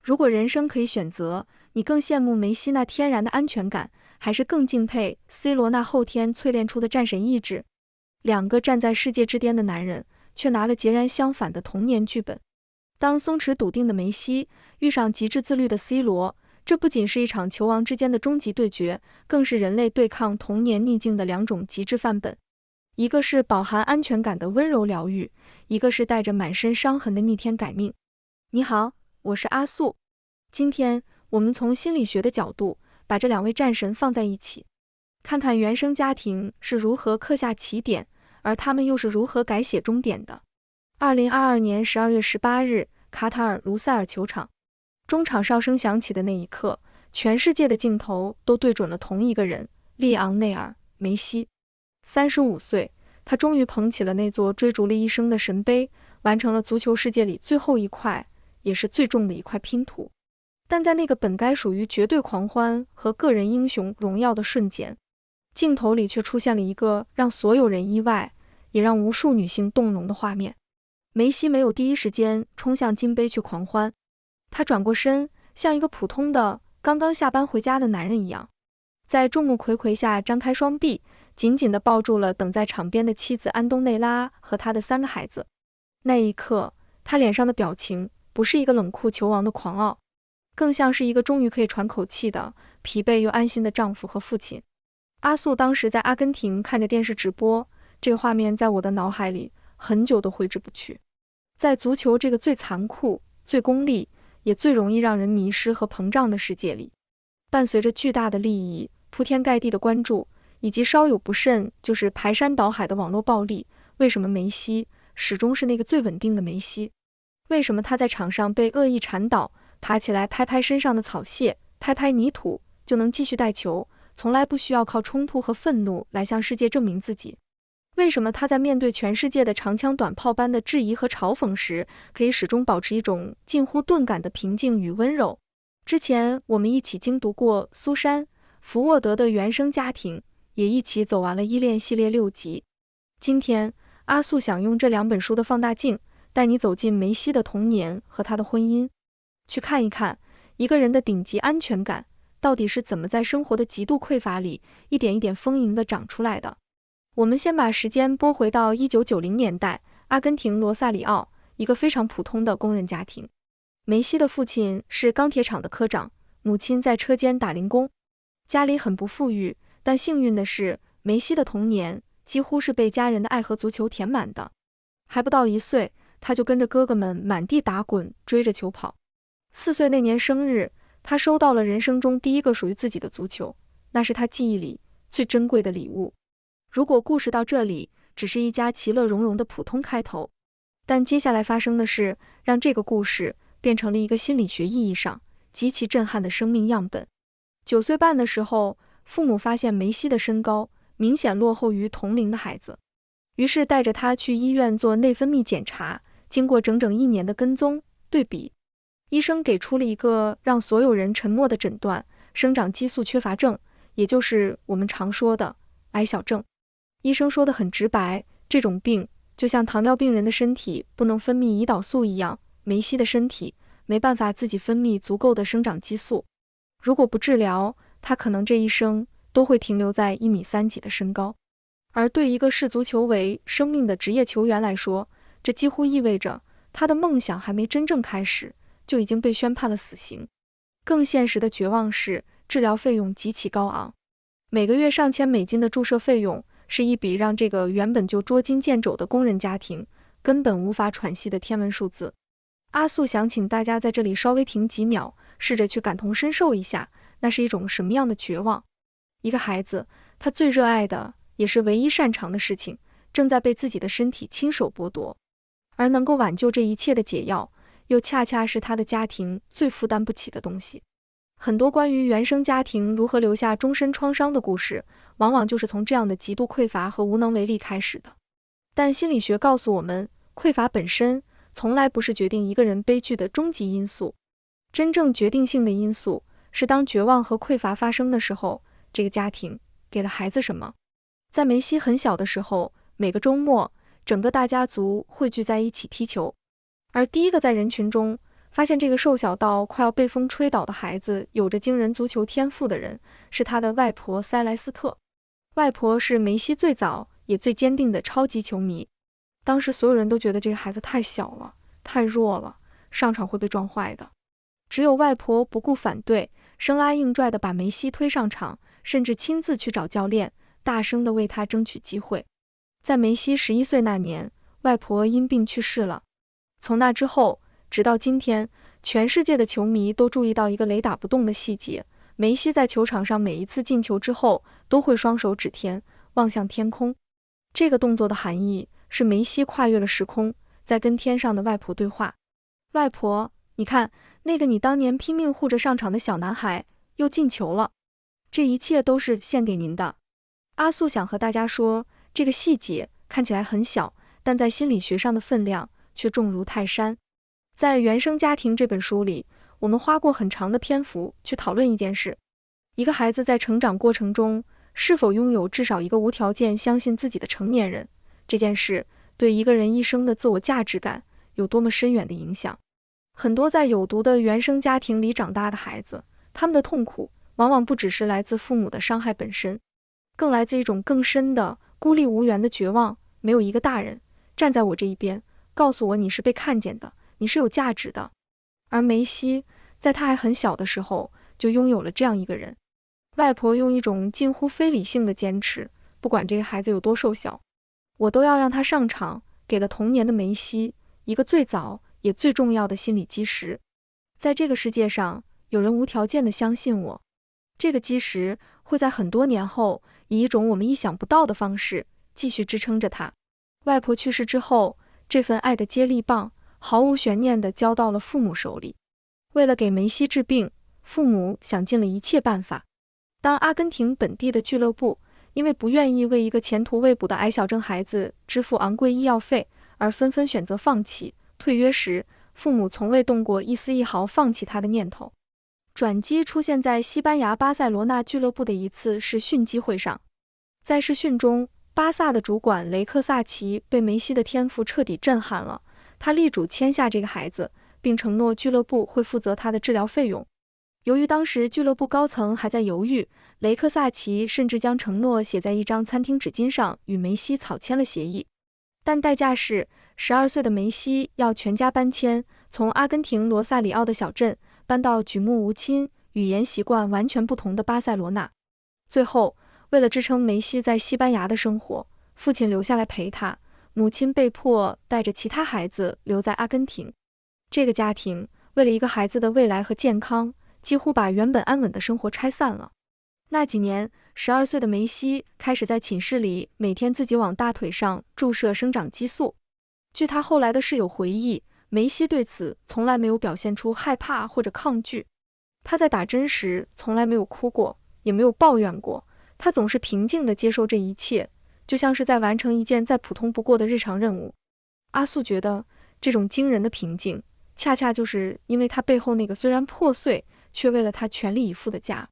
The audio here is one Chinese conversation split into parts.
如果人生可以選擇，你更羨慕梅西那天然的安全感，還是更敬佩 C 羅那後天淬煉出的戰神意志？兩個站在世界之巔的男人，卻拿了截然相反的童年劇本。當鬆弛篤定的梅西遇上極致自律的 C 羅，這不僅是一場球王之間的終極對決，更是人類對抗童年逆境的兩種極致範本。一個是飽含安全感的溫柔療癒，一個是帶着滿身傷痕的逆天改命。你好，我是阿素。今天我們從心理學的角度把這兩位戰神放在一起，看看原生家庭是如何刻下起點，而他們又是如何改寫終點的。2022年12月18日，卡塔爾盧塞爾球場，中場哨聲響起的那一刻，全世界的鏡頭都對準了同一個人——利昂內爾·梅西。35歲，他終於捧起了那座追逐了一生的神杯，完成了足球世界裡最後一塊，也是最重的一塊拼圖。但在那個本該屬於絕對狂歡和個人英雄榮耀的瞬間，鏡頭裡卻出現了一個讓所有人意外，也讓無數女性動容的畫面。梅西沒有第一時間衝向金杯去狂歡，他轉過身，像一個普通的剛剛下班回家的男人一樣，在眾目睽睽下張開雙臂，緊緊地抱住了等在場邊的妻子安東內拉和他的3個孩子。那一刻，他臉上的表情不是一個冷酷球王的狂傲，更像是一個終於可以喘口氣的疲憊又安心的丈夫和父親。阿素當時在阿根廷看着電視直播，這個畫面在我的腦海裡很久都揮之不去。在足球這個最殘酷、最功利，也最容易讓人迷失和膨脹的世界裡，伴隨着巨大的利益、鋪天蓋地的關注，以及稍有不慎就是排山倒海的網絡暴力，為什麼梅西始終是那個最穩定的梅西？為什麼他在場上被惡意纏倒，爬起來拍拍身上的草屑，拍拍泥土，就能繼續帶球，從來不需要靠衝突和憤怒來向世界證明自己？為什麼他在面對全世界的長槍短炮般的質疑和嘲諷時，可以始終保持一種近乎鈍感的平靜與溫柔？之前我們一起精讀過蘇珊·福沃德的原生家庭，也一起走完了依戀系列6集。今天，阿素想用這2本書的放大鏡，帶你走進梅西的童年和他的婚姻，去看一看一個人的頂級安全感到底是怎麼在生活的極度匱乏裡一點一點豐盈地長出來的。我們先把時間撥回到1990年代，阿根廷羅薩里奧，一個非常普通的工人家庭。梅西的父親是鋼鐵廠的科長，母親在車間打零工，家裡很不富裕，但幸運的是，梅西的童年幾乎是被家人的愛和足球填滿的。還不到1歲，他就跟着哥哥們滿地打滾，追着球跑。4歲那年生日，他收到了人生中第一個屬於自己的足球，那是他記憶裡最珍貴的禮物。如果故事到這裡只是一家其樂融融的普通開頭，但接下來發生的事讓這個故事變成了一個心理學意義上極其震撼的生命樣本。9歲半的時候，父母發現梅西的身高明顯落後於同齡的孩子，於是帶着他去醫院做內分泌檢查。經過整整1年的跟蹤對比，醫生給出了一個讓所有人沉默的診斷：生長激素缺乏症，也就是我們常說的矮小症。醫生說得很直白，這種病就像糖尿病人的身體不能分泌胰島素一樣，梅西的身體沒辦法自己分泌足夠的生長激素。如果不治療，他可能這一生都會停留在1.3米幾的身高。而對一個視足球為生命的職業球員來說，這幾乎意味着他的夢想還沒真正開始，就已經被宣判了死刑。更現實的絕望是，治療費用極其高昂，每個月上千美金的注射費用，是一筆讓這個原本就捉襟見肘的工人家庭根本無法喘息的天文數字。阿素想請大家在這裡稍微停幾秒，試着去感同身受一下，那是一種什麼樣的絕望？一個孩子，他最熱愛的也是唯一擅長的事情，正在被自己的身體親手剝奪，而能夠挽救這一切的解藥，又恰恰是他的家庭最負擔不起的東西。很多關於原生家庭如何留下終身創傷的故事，往往就是從這樣的極度匱乏和無能為力開始的。但心理學告訴我們，匱乏本身從來不是決定一個人悲劇的終極因素，真正決定性的因素是當絕望和匱乏發生的時候，這個家庭給了孩子什麼。在梅西很小的時候，每個週末整個大家族匯聚在一起踢球，而第一個在人群中發現這個瘦小到快要被風吹倒的孩子有着驚人足球天賦的人是他的外婆塞萊斯特。外婆是梅西最早也最堅定的超級球迷。當時所有人都覺得這個孩子太小了，太弱了，上場會被撞壞的。只有外婆不顧反對，生拉硬拽地把梅西推上場，甚至親自去找教練，大聲地為他爭取機會。在梅西11歲那年，外婆因病去世了。從那之後，直到今天，全世界的球迷都注意到一個雷打不動的細節：梅西在球場上每一次進球之後，都會雙手指天，望向天空。這個動作的含義是梅西跨越了時空，在跟天上的外婆對話。外婆，你看，那個你當年拼命護着上場的小男孩又進球了，這一切都是獻給您的。阿素想和大家說，這個細節看起來很小，但在心理學上的分量卻重如泰山。在《原生家庭》這本書裡，我們花過很長的篇幅去討論一件事：一個孩子在成長過程中是否擁有至少一個無條件相信自己的成年人，這件事對一個人一生的自我價值感有多麼深遠的影響。很多在有毒的原生家庭裡長大的孩子，他們的痛苦往往不只是來自父母的傷害本身，更來自一種更深的孤立無援的絕望。沒有一個大人站在我這一邊，告訴我你是被看見的，你是有價值的。而梅西在他還很小的時候就擁有了這樣一個人。外婆用一種近乎非理性的堅持，不管這個孩子有多瘦小，我都要讓他上場，給了童年的梅西一個最早也最重要的心理基石。在這個世界上，有人无條件地相信我，這個基石會在很多年後以一種我們意想不到的方式繼續支撐着他。外婆去世之後，這份愛的接力棒毫無懸念地交到了父母手裡。為了給梅西治病，父母想盡了一切辦法。當阿根廷本地的俱樂部因為不願意為一個前途未卜的矮小症孩子支付昂貴醫藥費，而紛紛選擇放棄退約時，父母從未動過一絲一毫放棄他的念頭。轉機出現在西班牙巴塞羅那俱樂部的一次試訓機會上。在試訓中，巴薩的主管雷克薩奇被梅西的天賦徹底震撼了，他力主簽下這個孩子，並承諾俱樂部會負責他的治療費用。由於當時俱樂部高層還在猶豫，雷克薩奇甚至將承諾寫在一張餐廳紙巾上，與梅西草簽了協議。但代價是12歲的梅西要全家搬遷，從阿根廷羅薩里奧的小鎮搬到舉目無親、語言習慣完全不同的巴塞羅那。最後，為了支撐梅西在西班牙的生活，父親留下來陪他，母親被迫帶着其他孩子留在阿根廷。這個家庭為了一個孩子的未來和健康，幾乎把原本安穩的生活拆散了。那幾年，12歲的梅西開始在寢室裡每天自己往大腿上注射生長激素。據他後來的室友回憶，梅西對此從來沒有表現出害怕或者抗拒。他在打針時從來沒有哭過，也沒有抱怨過，他總是平靜地接受這一切，就像是在完成一件再普通不過的日常任務。阿素覺得這種驚人的平靜，恰恰就是因為他背後那個雖然破碎，卻為了他全力以赴的家。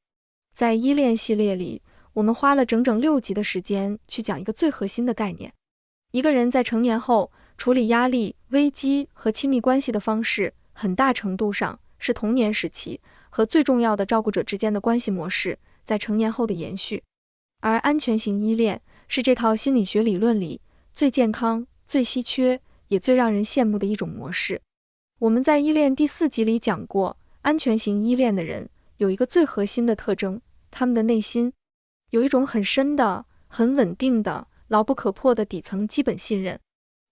在依戀系列裡，我們花了整整6集的時間去講一個最核心的概念：一個人在成年後處理壓力、危機和親密關係的方式，很大程度上是童年時期和最重要的照顧者之間的關係模式在成年後的延續。而安全型依戀是這套心理學理論裡最健康、最稀缺，也最讓人羨慕的一種模式。我們在依戀第4集裡講過，安全型依戀的人有一個最核心的特徵，他們的內心有一種很深的、很穩定的、牢不可破的底層基本信任。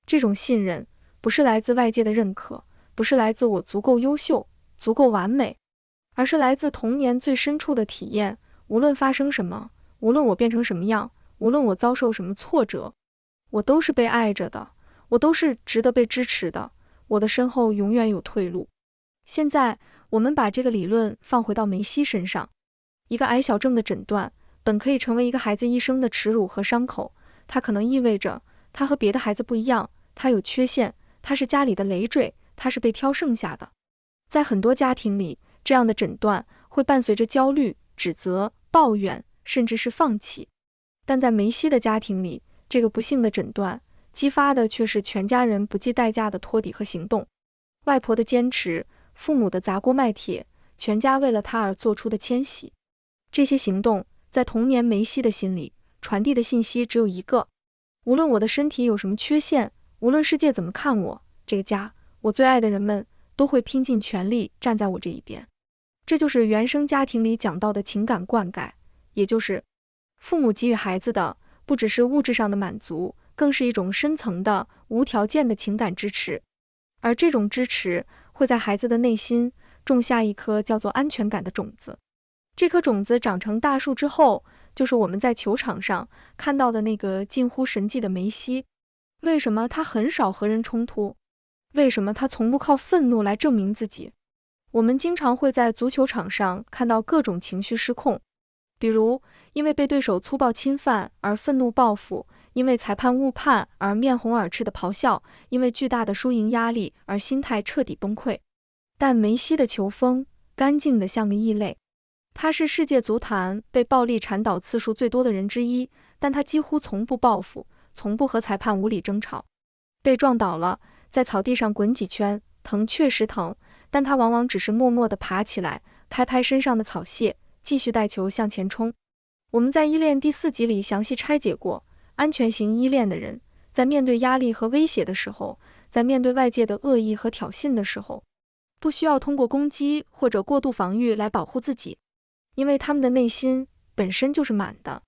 這種信任不是來自外界的認可，不是來自我足夠優秀、足夠完美，而是來自童年最深處的體驗。無論發生什麼，無論我變成什麼樣，無論我遭受什麼挫折，我都是被愛着的，我都是值得被支持的，我的身後永遠有退路。現在我們把這個理論放回到梅西身上。一個矮小症的診斷本可以成為一個孩子一生的恥辱和傷口，它可能意味着他和別的孩子不一樣，他有缺陷，他是家裡的累赘，他是被挑剩下的。在很多家庭裡，這樣的診斷會伴隨着焦慮、指責、抱怨，甚至是放棄。但在梅西的家庭裡，這個不幸的診斷激發的卻是全家人不計代價的托底和行動。外婆的堅持，父母的砸鍋賣鐵，全家為了他而做出的遷徙。這些行動在童年梅西的心裡傳遞的信息只有一個：無論我的身體有什麼缺陷，無論世界怎麼看我，這個家，我最愛的人們都會拼盡全力站在我這一邊。這就是原生家庭裡講到的情感灌溉，也就是父母給予孩子的不只是物質上的滿足，更是一種深層的無條件的情感支持。而這種支持會在孩子的內心種下一顆叫做安全感的種子。這顆種子長成大樹之後，就是我們在球場上看到的那個近乎神蹟的梅西。為什麼他很少和人衝突？為什麼他從不靠憤怒來證明自己？我們經常會在足球場上看到各種情緒失控，比如因為被對手粗暴侵犯而憤怒報復，因為裁判誤判而面紅耳赤的咆哮，因為巨大的輸贏壓力而心態徹底崩潰。但梅西的球風乾淨得像個異類，他是世界足壇被暴力纏倒次數最多的人之一，但他幾乎從不報復，從不和裁判無理爭吵。被撞倒了，在草地上滾幾圈，疼確實疼，但他往往只是默默地爬起來，拍拍身上的草屑，繼續帶球向前衝。我們在依戀第4集裡詳細拆解過，安全型依戀的人在面對壓力和威脅的時候，在面對外界的惡意和挑釁的時候，不需要通過攻擊或者過度防禦來保護自己，因為他們的內心本身就是滿的。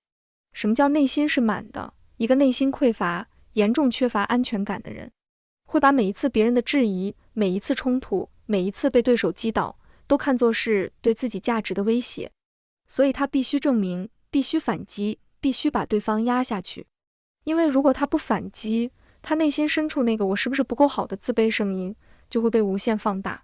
什麼叫內心是滿的？一個內心匱乏、嚴重缺乏安全感的人，會把每一次別人的質疑、每一次衝突、每一次被對手擊倒，都看作是對自己價值的威脅，所以他必須證明，必須反擊，必須把對方壓下去。因為如果他不反擊，他內心深處那個我是不是不夠好的自卑聲音就會被無限放大。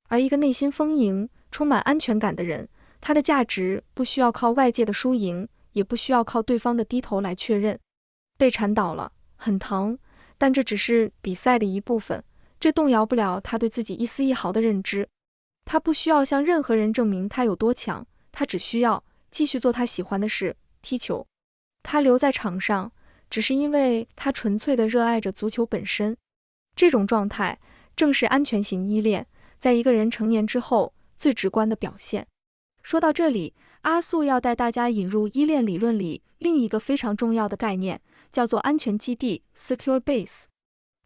而一個內心豐盈、充滿安全感的人，他的價值不需要靠外界的輸贏，也不需要靠對方的低頭來確認。被纏倒了，很疼，但這只是比賽的一部分，這動搖不了他對自己一絲一毫的認知。他不需要向任何人證明他有多強，他只需要繼續做他喜歡的事，踢球。他留在場上，只是因為他純粹地熱愛着足球本身。這種狀態正是安全型依戀在一個人成年之後最直觀的表現。說到這裡，阿素要帶大家引入依戀理論裡另一個非常重要的概念，叫做安全基地 （secure base）。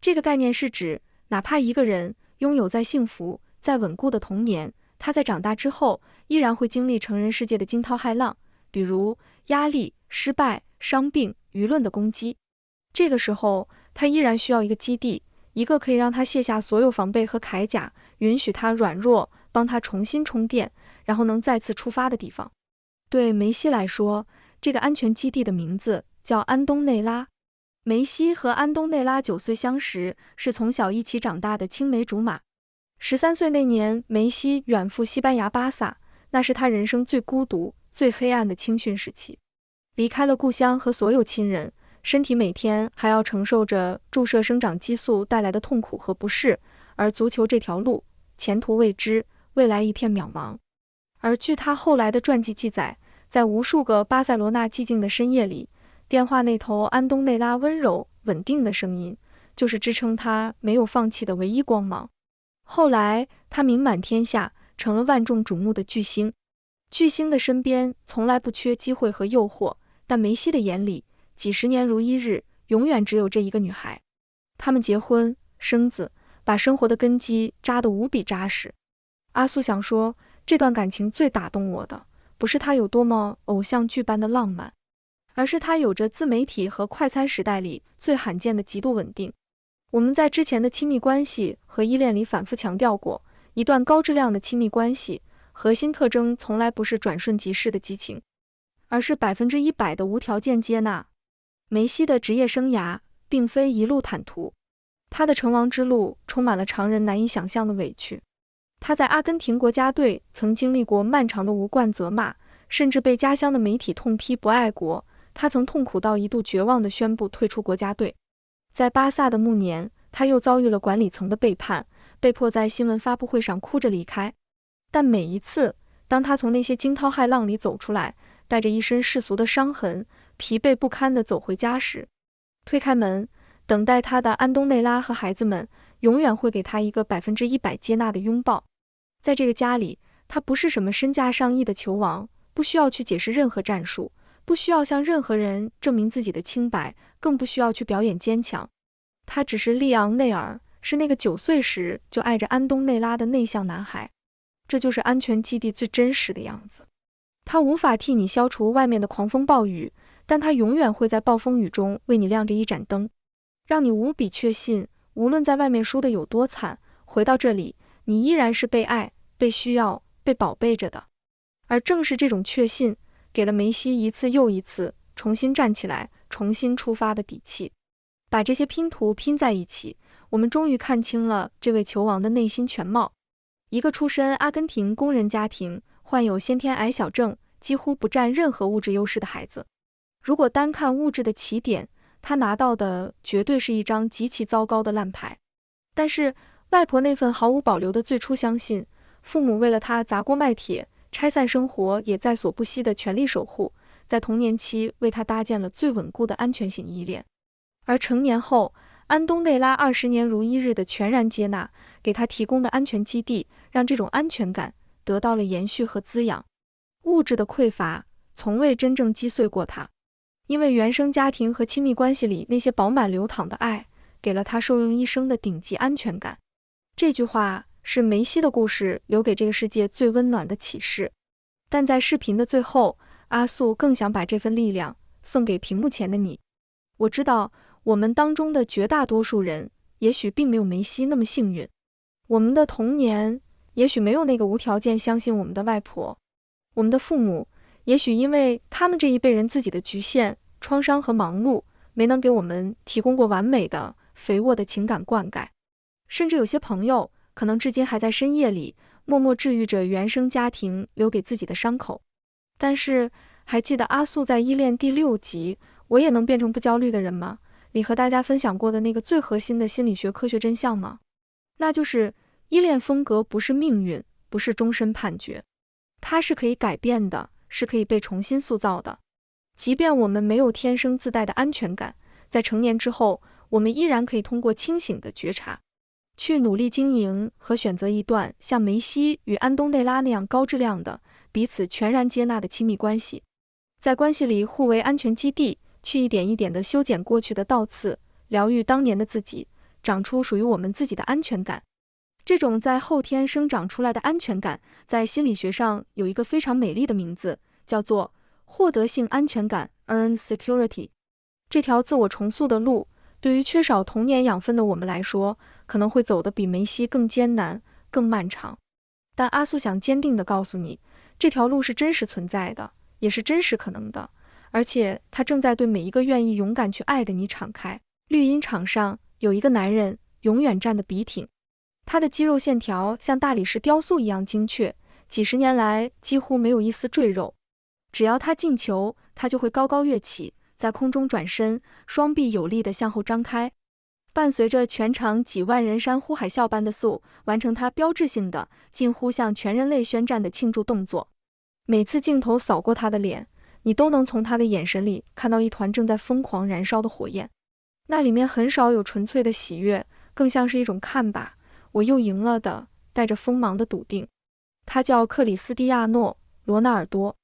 這個概念是指，哪怕一個人擁有再幸福、再穩固的童年，他在長大之後依然會經歷成人世界的驚濤駭浪，比如壓力、失敗、傷病、輿論的攻擊。這個時候，他依然需要一個基地，一個可以讓他卸下所有防備和鎧甲，允許他軟弱，幫他重新充電，然後能再次出發的地方。對梅西來說，這個安全基地的名字叫安東內拉。梅西和安東內拉9歲相識，是從小一起長大的青梅竹馬。13歲那年，梅西遠赴西班牙巴薩，那是他人生最孤獨、最黑暗的青訓時期。離開了故鄉和所有親人，身體每天還要承受着注射生長激素帶來的痛苦和不適，而足球這條路，前途未知，未來一片渺茫。而據他後來的傳記記載，在無數個巴塞羅那寂靜的深夜裡，電話那頭安東內拉溫柔穩定的聲音，就是支撐他沒有放棄的唯一光芒。後來他名滿天下，成了萬眾矚目的巨星。巨星的身邊從來不缺機會和誘惑，但梅西的眼裡，幾十年如一日，永遠只有這一個女孩。他們結婚生子，把生活的根基扎得無比扎實。阿蘇想說，這段感情最打動我的，不是他有多麼偶像劇般的浪漫，而是他有着自媒體和快餐時代裡最罕見的極度穩定。我們在之前的親密關係和依戀裡反覆強調過，一段高質量的親密關係核心特徵從來不是轉瞬即逝的激情，而是100%的無條件接納。梅西的職業生涯並非一路坦途，他的成王之路充滿了常人難以想象的委屈。他在阿根廷國家隊曾經歷過漫長的無冠責罵，甚至被家鄉的媒體痛批不愛國。他曾痛苦到一度絕望地宣布退出國家隊。在巴薩的暮年，他又遭遇了管理層的背叛，被迫在新聞發布會上哭着離開。但每一次，當他從那些驚濤駭浪裡走出來，帶着一身世俗的傷痕，疲憊不堪地走回家時，推開門，等待他的安東內拉和孩子們永遠會給他一個100%接納的擁抱。在這個家裡，他不是什麼身價上億的球王，不需要去解釋任何戰術，不需要向任何人證明自己的清白，更不需要去表演堅強。他只是利昂內爾，是那個9歲時就愛着安東內拉的內向男孩。這就是安全基地最真實的樣子。他無法替你消除外面的狂風暴雨，但他永遠會在暴風雨中為你亮着一盞燈，讓你無比確信，無論在外面輸得有多慘，回到這裡，你依然是被愛、被需要、被寶貝着的。而正是這種確信，給了梅西一次又一次重新站起來、重新出發的底氣。把這些拼圖拼在一起，我們終於看清了這位球王的內心全貌。一個出身阿根廷工人家庭，患有先天矮小症，幾乎不占任何物質優勢的孩子。如果單看物質的起點，他拿到的絕對是一張極其糟糕的爛牌。但是外婆那份毫無保留的最初相信，父母為了他砸鍋賣鐵，拆散生活也在所不惜的全力守護，在童年期為他搭建了最穩固的安全性依戀。而成年後，安東內拉20年如一日的全然接納，給他提供的安全基地，讓這種安全感得到了延續和滋養。物質的匱乏從未真正擊碎過他，因為原生家庭和親密關係裡那些飽滿流淌的愛，給了他受用一生的頂級安全感。這句話是梅西的故事留給這個世界最溫暖的啟示。但在視頻的最後，阿素更想把這份力量送給屏幕前的你。我知道我們當中的絕大多數人也許並沒有梅西那麼幸運，我們的童年也許沒有那個無條件相信我們的外婆，我們的父母也許因為他們這一輩人自己的局限、創傷和忙碌，沒能給我們提供過完美的、肥沃的情感灌溉。甚至有些朋友可能至今還在深夜裡默默治癒着原生家庭留給自己的傷口。但是還記得阿素在依戀第6集我也能變成不焦慮的人嗎裡和大家分享過的那個最核心的心理學科学真相嗎？那就是依戀風格不是命運，不是終身判決，它是可以改變的，是可以被重新塑造的。即便我們沒有天生自帶的安全感，在成年之後，我們依然可以通過清醒的覺察，去努力經營和選擇一段像梅西與安東內拉那樣高質量的、彼此全然接納的親密關係。在關係裡互為安全基地，去一點一點地修剪過去的倒刺，療癒當年的自己，長出屬於我們自己的安全感。這種在後天生長出來的安全感，在心理學上有一個非常美麗的名字，叫做獲得性安全感 （earned security）。這條自我重塑的路，對於缺少童年養分的我們來說，可能會走得比梅西更艱難、更漫長。但阿素想堅定地告訴你，這條路是真實存在的，也是真實可能的，而且它正在對每一個願意勇敢去愛的你敞開。綠茵場上有一個男人永遠站得笔挺，他的肌肉線條像大理石雕塑一樣精確，幾十年來幾乎沒有一絲贅肉。只要他進球，他就會高高躍起，在空中轉身，雙臂有力地向後張開，伴隨着全場幾萬人山呼海嘯般的速，完成他標誌性的近乎向全人類宣戰的慶祝動作。每次鏡頭掃過他的臉，你都能從他的眼神裡看到一團正在瘋狂燃燒的火焰，那裡面很少有純粹的喜悅，更像是一種看吧，我又贏了的帶着鋒芒的篤定。他叫克里斯蒂亞諾·羅納爾多，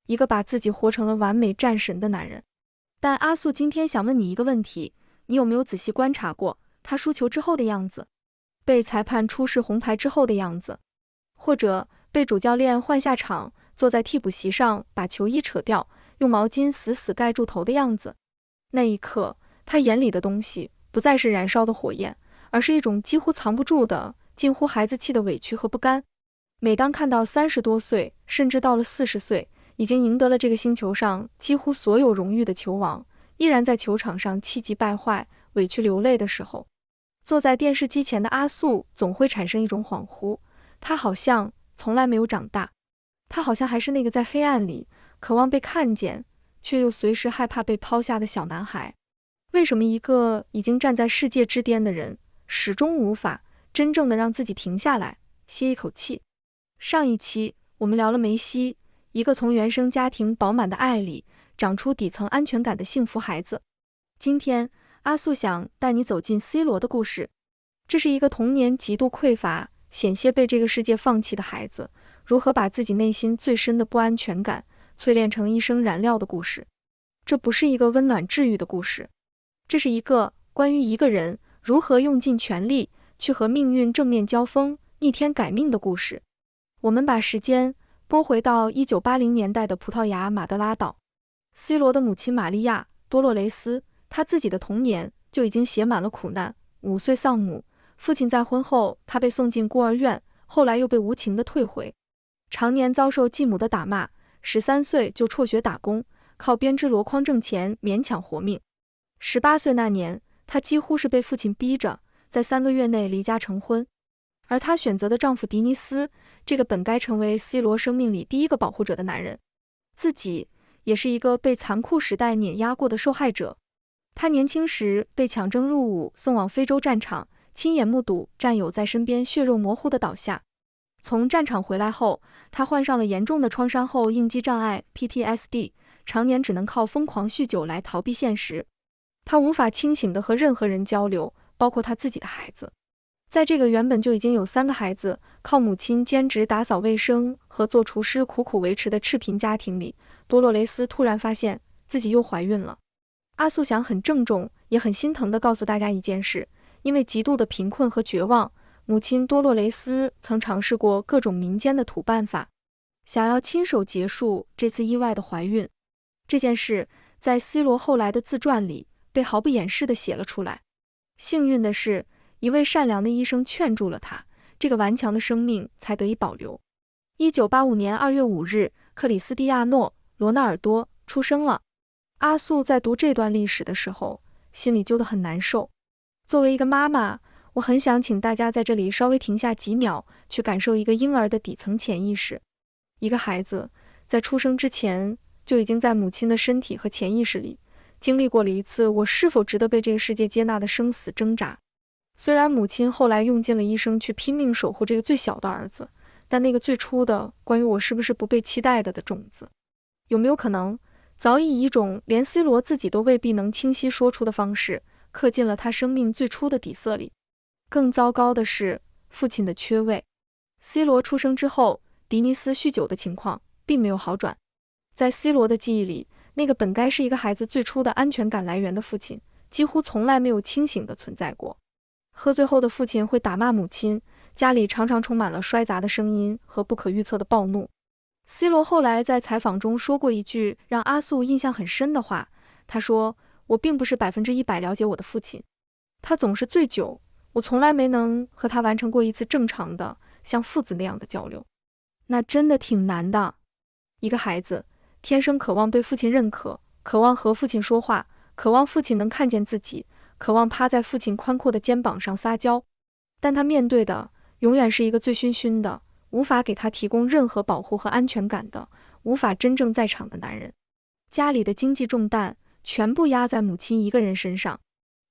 一個把自己活成了完美戰神的男人。但阿素今天想問你一個問題，你有沒有仔細觀察過他輸球之後的樣子，被裁判出示紅牌之後的樣子，或者被主教練換下場，坐在替補席上把球衣扯掉，用毛巾死死蓋住頭的樣子？那一刻，他眼裡的東西不再是燃燒的火焰，而是一種幾乎藏不住的、近乎孩子氣的委屈和不甘。每當看到30多歲，甚至到了40歲，已經贏得了這個星球上幾乎所有榮譽的球王，依然在球場上氣急敗壞、委屈流淚的時候，坐在電視機前的阿素總會產生一種恍惚，他好像從來沒有長大，他好像還是那個在黑暗裡渴望被看見，卻又隨時害怕被拋下的小男孩。為什麼一個已經站在世界之巔的人，始終無法真正的讓自己停下來，歇一口氣？上一期我們聊了梅西，一個從原生家庭飽滿的愛裡長出底層安全感的幸福孩子。今天阿素想帶你走進 C 羅的故事。這是一個童年極度匱乏、險些被這個世界放棄的孩子，如何把自己內心最深的不安全感淬煉成一生燃料的故事。這不是一個溫暖治癒的故事，這是一個關於一個人如何用盡全力去和命運正面交鋒、逆天改命的故事。我們把時間撥回到1980年代的葡萄牙馬德拉島。C 羅的母親瑪利亞·多洛雷斯，她自己的童年就已經寫滿了苦難。5歲喪母，父親再婚後，他被送進孤兒院，後來又被無情地退回，常年遭受繼母的打罵。13歲就輟學打工，靠編織籮筐掙錢，勉強活命。18歲那年，她幾乎是被父親逼着，在3個月內離家成婚。而她選擇的丈夫迪尼斯，這個本該成為 C 羅生命裡第一個保護者的男人，自己也是一個被殘酷時代碾壓過的受害者。他年輕時被強徵入伍，送往非洲戰場，親眼目睹戰友在身邊血肉模糊地倒下。從戰場回來後，他患上了嚴重的創傷後應激障礙 PTSD， 常年只能靠瘋狂酗酒來逃避現實。他無法清醒地和任何人交流，包括他自己的孩子。在這個原本就已經有3個孩子，靠母親兼職打掃衛生和做廚師苦苦維持的赤貧家庭裡，多洛雷斯突然發現自己又懷孕了。阿素想很鄭重也很心疼地告訴大家一件事，因為極度的貧困和絕望，母親多洛雷斯曾嘗試過各種民間的土辦法，想要親手結束這次意外的懷孕。這件事在 C 羅後來的自傳裡被毫不掩飾地寫了出來。幸運的是，一位善良的醫生勸住了他，這個頑強的生命才得以保留。1985年2月5日，克里斯蒂亞諾·羅納爾多出生了。阿素在讀這段歷史的時候，心裡揪得很難受。作為一個媽媽，我很想請大家在這裡稍微停下幾秒，去感受一個嬰兒的底層潛意識。一個孩子在出生之前，就已經在母親的身體和潛意識裡，經歷過了一次我是否值得被這個世界接納的生死掙扎。雖然母親後來用盡了一生去拼命守護這個最小的兒子，但那個最初的關於我是不是不被期待的種子，有沒有可能早已以一種連 C 羅自己都未必能清晰說出的方式，刻進了他生命最初的底色裡。更糟糕的是，父親的缺位。C 羅出生之後，迪尼斯酗酒的情況並沒有好轉。在 C 羅的記憶裡，那個本該是一個孩子最初的安全感來源的父親，幾乎從來沒有清醒地存在過。喝醉後的父親會打罵母親，家裡常常充滿了摔砸的聲音和不可預測的暴怒。C 羅後來在採訪中說過一句讓阿素印象很深的話，他說：“我並不是100%了解我的父親，他總是醉酒，我從來沒能和他完成過一次正常的像父子那樣的交流。”那真的挺難的。一個孩子天生渴望被父親認可，渴望和父親說話，渴望父親能看見自己，渴望趴在父親寬闊的肩膀上撒嬌，但他面對的永遠是一個醉醺醺的，無法給他提供任何保護和安全感的，無法真正在場的男人。家裡的經濟重擔全部壓在母親一個人身上，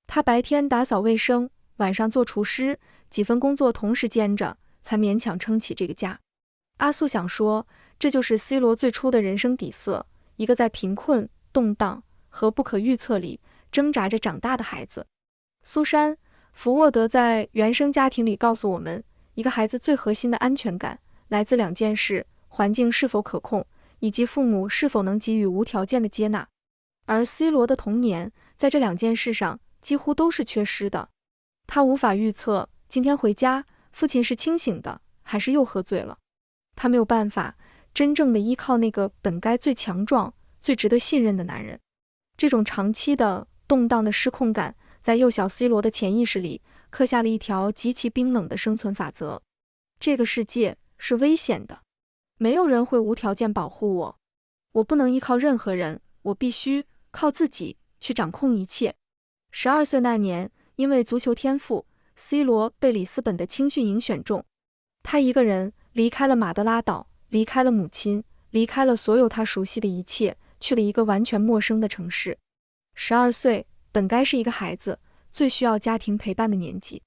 他白天打掃衛生，晚上做廚師，幾份工作同時兼着，才勉強撐起這個家。阿素想說，這就是 C 羅最初的人生底色，一個在貧困、動盪和不可預測裡掙扎着長大的孩子。蘇珊·福沃德在原生家庭裡告訴我們，一個孩子最核心的安全感來自2件事：環境是否可控，以及父母是否能給予無條件的接納。而 C 羅的童年在這2件事上幾乎都是缺失的。他無法預測今天回家，父親是清醒的還是又喝醉了。他沒有辦法真正的依靠那個本該最強壯、最值得信任的男人。這種長期的動盪的失控感，在幼小 C 羅的潛意識裡刻下了一條極其冰冷的生存法則：這個世界是危險的，沒有人會無條件保護我，我不能依靠任何人，我必須靠自己去掌控一切。12歲那年，因為足球天賦， C 羅被里斯本的青訓營選中。他一個人離開了馬德拉島，離開了母親，離開了所有他熟悉的一切，去了一個完全陌生的城市。12歲本該是一個孩子最需要家庭陪伴的年紀，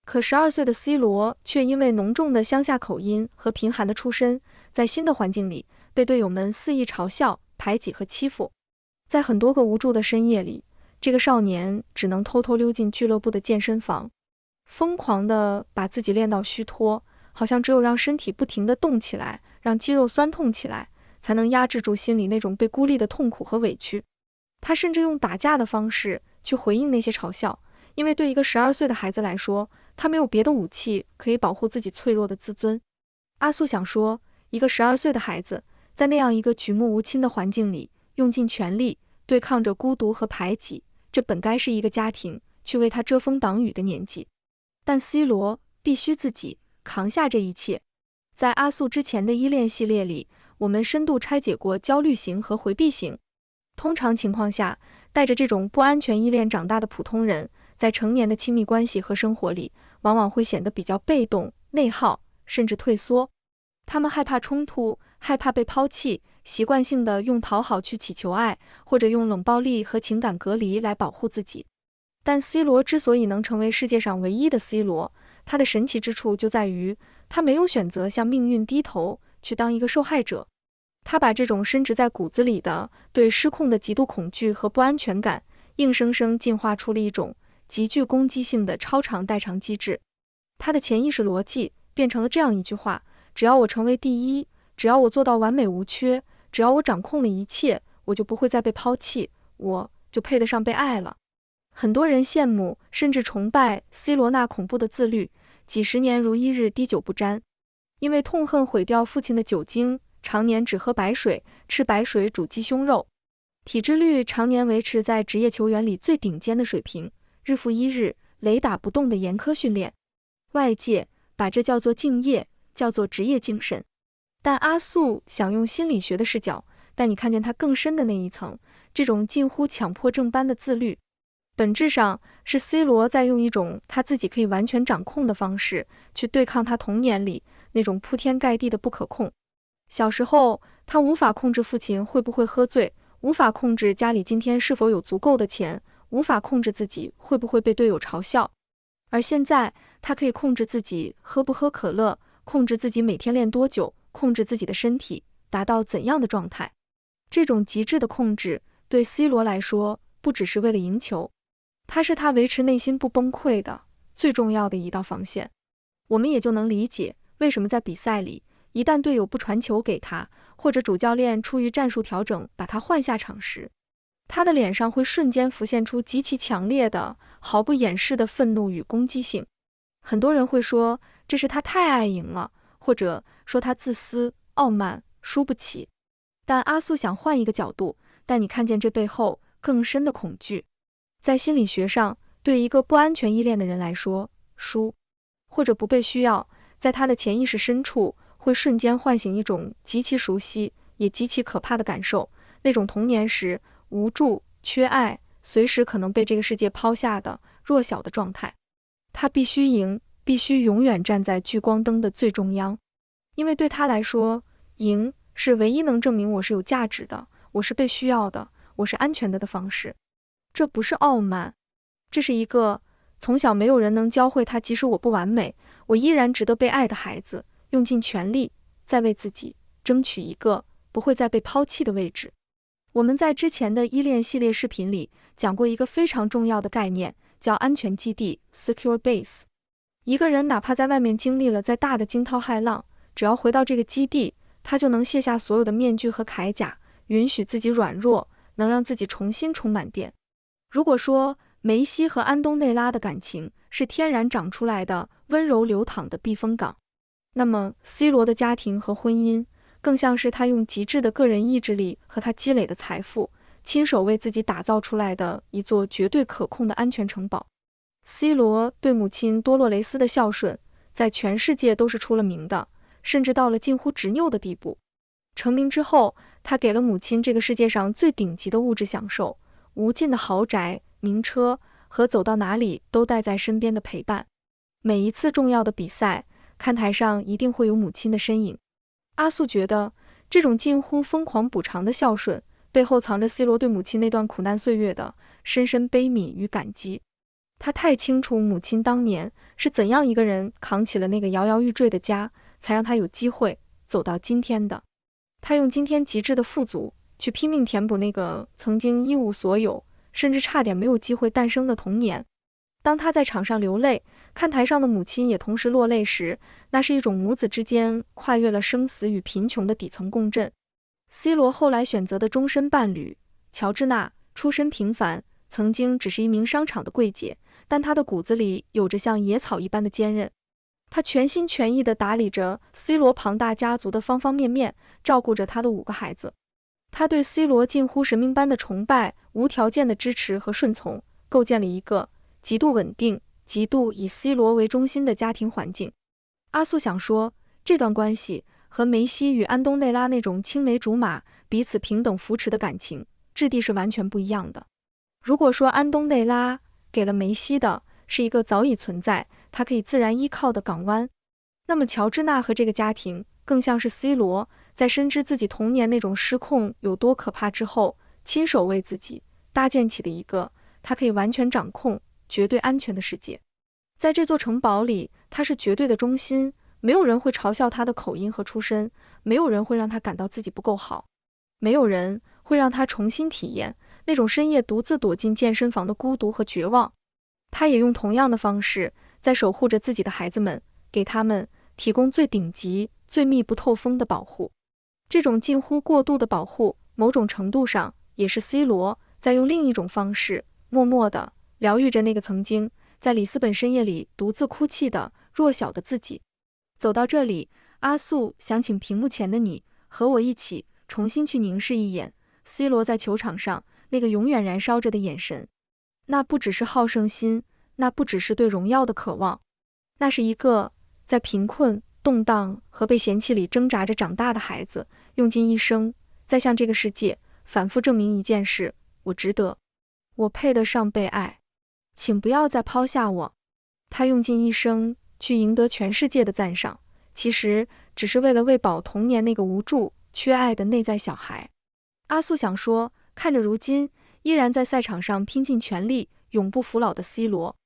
可12歲的 C 羅卻因為濃重的鄉下口音和貧寒的出身，在新的環境裡被隊友們肆意嘲笑、排擠和欺負。在很多個無助的深夜裡，這個少年只能偷偷溜進俱樂部的健身房，瘋狂地把自己練到虛脫，好像只有讓身體不停地動起來，讓肌肉酸痛起来，才能壓制住心裡那種被孤立的痛苦和委屈。他甚至用打架的方式去回應那些嘲笑，因為對一個12歲的孩子來說，他沒有別的武器可以保護自己脆弱的自尊。阿素想說，一個12歲的孩子在那樣一個舉目無親的環境裡，用盡全力對抗着孤獨和排擠，這本該是一個家庭去為他遮風擋雨的年紀。但 C 羅必須自己扛下這一切。在阿素之前的依戀系列裡，我們深度拆解過焦慮型和回避型。通常情況下，帶着這種不安全依戀長大的普通人，在成年的親密關係和生活裡，往往會顯得比較被動、內耗，甚至退縮。他們害怕衝突，害怕被拋棄，習慣性的用討好去祈求愛，或者用冷暴力和情感隔離來保護自己。但 C 羅之所以能成為世界上唯一的 C 羅，他的神奇之處就在於，他沒有選擇向命運低頭，去當一個受害者。他把這種深植在骨子裡的對失控的極度恐懼和不安全感，硬生生進化出了一種極具攻擊性的超長代償機制。他的潛意識邏輯變成了這樣一句話：只要我成為第一，只要我做到完美無缺，只要我掌控了一切，我就不會再被拋棄，我就配得上被愛了。很多人羡慕甚至崇拜 C 羅那恐怖的自律，幾十年如一日滴酒不沾。因為痛恨毀掉父親的酒精，常年只喝白水，吃白水煮雞胸肉，體脂率常年維持在職業球員裡最頂尖的水平，日復一日，雷打不動的嚴苛訓練。外界把這叫做敬業，叫做職業精神。但阿素想用心理學的視角帶你看見他更深的那一層，這種近乎強迫症般的自律，本質上是 C 羅在用一種他自己可以完全掌控的方式，去對抗他童年裡那種鋪天蓋地的不可控。小時候，他無法控制父親會不會喝醉，無法控制家裡今天是否有足夠的錢，無法控制自己會不會被隊友嘲笑。而現在，他可以控制自己喝不喝可樂，控制自己每天練多久，控制自己的身體達到怎樣的狀態。這種極致的控制對 C 羅來說，不只是為了贏球，它是他維持內心不崩潰的最重要的一道防線。我們也就能理解，為什麼在比賽裡，一旦隊友不傳球給他，或者主教練出於戰術調整把他換下場時，他的臉上會瞬間浮現出極其強烈的、毫不掩飾的憤怒與攻擊性。很多人會說，這是他太愛贏了，或者說他自私、傲慢、輸不起。但阿素想換一個角度，帶你看見這背後更深的恐懼。在心理學上，對一個不安全依戀的人來說，輸或者不被需要，在他的潛意識深處會瞬間喚醒一種極其熟悉也極其可怕的感受，那種童年時無助、缺愛，隨時可能被這個世界拋下的弱小的狀態。他必須贏，必須永遠站在聚光燈的最中央，因為對他來說，贏是唯一能證明我是有價值的，我是被需要的，我是安全的方式。這不是傲慢，這是一個從小沒有人能教會他，即使我不完美，我依然值得被愛的孩子，用盡全力在為自己爭取一個不會再被拋棄的位置。我們在之前的依戀系列視頻裡講過一個非常重要的概念，叫安全基地 （secure base）。一個人哪怕在外面經歷了再大的驚濤駭浪，只要回到這個基地，他就能卸下所有的面具和鎧甲，允許自己軟弱，能讓自己重新充滿電。如果說梅西和安東內拉的感情是天然長出來的溫柔流淌的避風港，那麼 C 羅的家庭和婚姻更像是他用極致的個人意志力和他積累的財富，親手為自己打造出來的一座絕對可控的安全城堡。C 羅對母親多洛雷斯的孝順，在全世界都是出了名的，甚至到了近乎執拗的地步。成名之後，他給了母親這個世界上最頂級的物質享受，無盡的豪宅、名車和走到哪裡都帶在身邊的陪伴。每一次重要的比賽，看台上一定會有母親的身影。阿素覺得，這種近乎瘋狂補償的孝順，背後藏着 C 羅對母親那段苦難歲月的深深悲憫與感激。他太清楚母親當年是怎樣一個人扛起了那個搖搖欲墜的家，才讓他有機會走到今天的。他用今天極致的富足，去拼命填補那個曾經一無所有，甚至差點沒有機會誕生的童年。當他在場上流淚，看台上的母親也同時落淚時，那是一種母子之間跨越了生死與貧窮的底層共振。C 羅後來選擇的終身伴侶喬治娜，出身平凡，曾經只是一名商場的櫃姐，但她的骨子裡有着像野草一般的堅韌。她全心全意地打理着 C 羅龐大家族的方方面面，照顧着他的5個孩子。他對 C 羅近乎神明般的崇拜，無條件的支持和順從，構建了一個極度穩定、極度以 C 羅為中心的家庭環境。阿素想說，這段關係和梅西與安東內拉那種青梅竹馬、彼此平等扶持的感情質地是完全不一樣的。如果說安東內拉給了梅西的是一個早已存在、他可以自然依靠的港灣，那麼喬治娜和這個家庭更像是 C 羅在深知自己童年那種失控有多可怕之後，親手為自己搭建起的一個他可以完全掌控、絕對安全的世界。在這座城堡裡，他是絕對的中心，沒有人會嘲笑他的口音和出身，沒有人會讓他感到自己不夠好，沒有人會讓他重新體驗那種深夜獨自躲進健身房的孤獨和絕望。他也用同樣的方式在守護着自己的孩子們，給他們提供最頂級、最密不透風的保護。這種近乎過度的保護，某種程度上也是 C 羅在用另一種方式默默地療癒着那個曾經在里斯本深夜裡獨自哭泣的弱小的自己。走到這裡，阿素想請屏幕前的你和我一起重新去凝視一眼 C 羅在球場上那個永遠燃燒着的眼神。那不只是好勝心，那不只是對榮耀的渴望，那是一個在貧困、動盪和被嫌棄裡掙扎着長大的孩子，用盡一生在向這個世界反覆證明一件事：我值得，我配得上被愛，請不要再拋下我。他用盡一生去贏得全世界的讚賞，其實只是為了餵飽童年那個無助、缺愛的內在小孩。阿素想說，看着如今依然在賽場上拼盡全力、永不服老的 C 羅，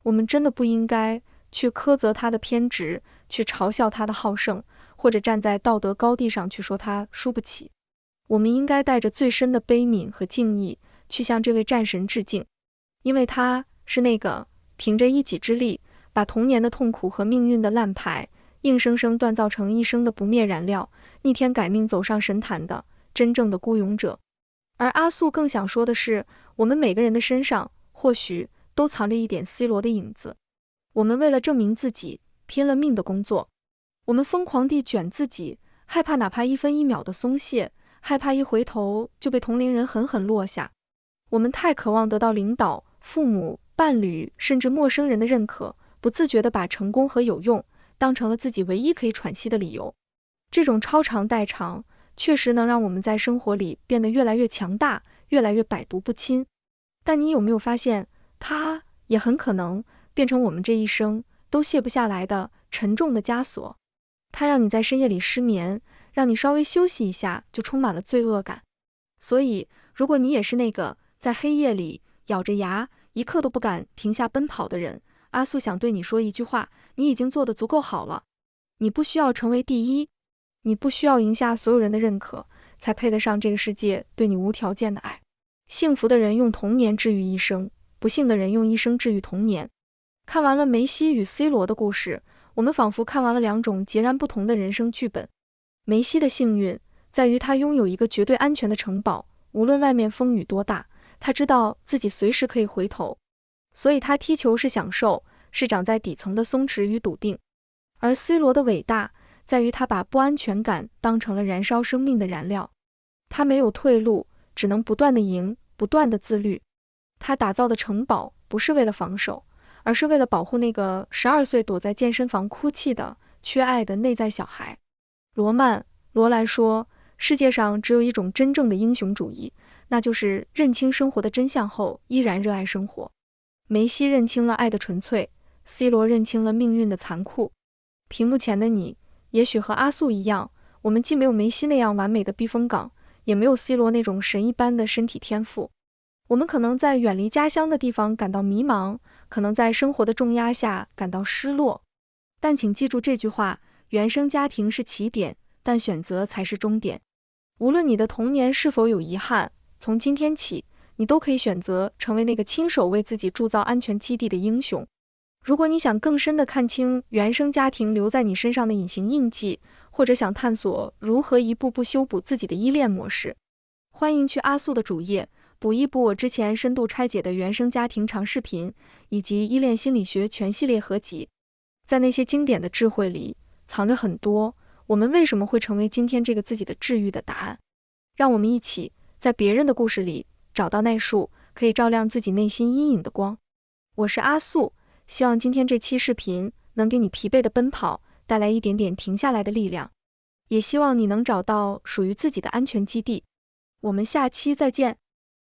我們真的不應該去苛責他的偏執，去嘲笑他的好勝，或者站在道德高地上去說他輸不起。我們應該帶着最深的悲憫和敬意去向這位戰神致敬，因為他是那個憑着一己之力把童年的痛苦和命運的爛牌硬生生鍛造成一生的不滅燃料，逆天改命走上神壇的真正的孤勇者。而阿素更想說的是，我們每個人的身上或許都藏着一點 C 羅的影子。我們為了證明自己拼了命的工作，我們瘋狂地捲自己，害怕哪怕一分一秒的鬆懈，害怕一回頭就被同齡人狠狠落下。我們太渴望得到領導、父母、伴侶甚至陌生人的認可，不自覺地把成功和有用當成了自己唯一可以喘息的理由。這種超長代償確實能讓我們在生活裡變得越來越強大，越來越百毒不侵。但你有沒有發現，它也很可能變成我們這一生都卸不下來的沉重的枷鎖。它讓你在深夜裡失眠，讓你稍微休息一下就充滿了罪惡感。所以，如果你也是那個在黑夜裡咬着牙一刻都不敢停下奔跑的人，阿素想對你說一句話：你已經做得足夠好了。你不需要成為第一，你不需要贏下所有人的認可，才配得上這個世界對你無條件的愛。幸福的人用童年治癒一生，不幸的人用一生治癒童年。看完了梅西與 C 羅的故事，我們仿佛看完了2種截然不同的人生劇本。梅西的幸運在於他擁有一個絕對安全的城堡，無論外面風雨多大，他知道自己隨時可以回頭，所以他踢球是享受，是長在底層的鬆弛與篤定。而 C 羅的偉大在於他把不安全感當成了燃燒生命的燃料，他沒有退路，只能不斷地贏，不斷地自律。他打造的城堡不是為了防守，而是為了保護那個12歲躲在健身房哭泣的缺愛的內在小孩。羅蘭說，世界上只有一種真正的英雄主義，那就是認清生活的真相後依然熱愛生活。梅西認清了愛的純粹， C 羅認清了命運的殘酷。屏幕前的你也許和阿素一樣，我們既沒有梅西那樣完美的避風港，也沒有 C 羅那種神一般的身體天賦。我們可能在遠離家鄉的地方感到迷茫，可能在生活的重壓下感到失落，但請記住這句話：原生家庭是起點，但選擇才是終點。無論你的童年是否有遺憾，從今天起，你都可以選擇成為那個親手為自己鑄造安全基地的英雄。如果你想更深地看清原生家庭留在你身上的隱形印記，或者想探索如何一步步修補自己的依戀模式，歡迎去阿素的主頁補一補我之前深度拆解的原生家庭長視頻，以及依戀心理學全系列合集。在那些經典的智慧裡，藏着很多我們為什麼會成為今天这個自己的治癒的答案。讓我們一起在別人的故事裡找到那束可以照亮自己內心陰影的光。我是阿素，希望今天這期視頻能給你疲憊的奔跑帶來一點點停下來的力量，也希望你能找到屬於自己的安全基地。我們下期再見。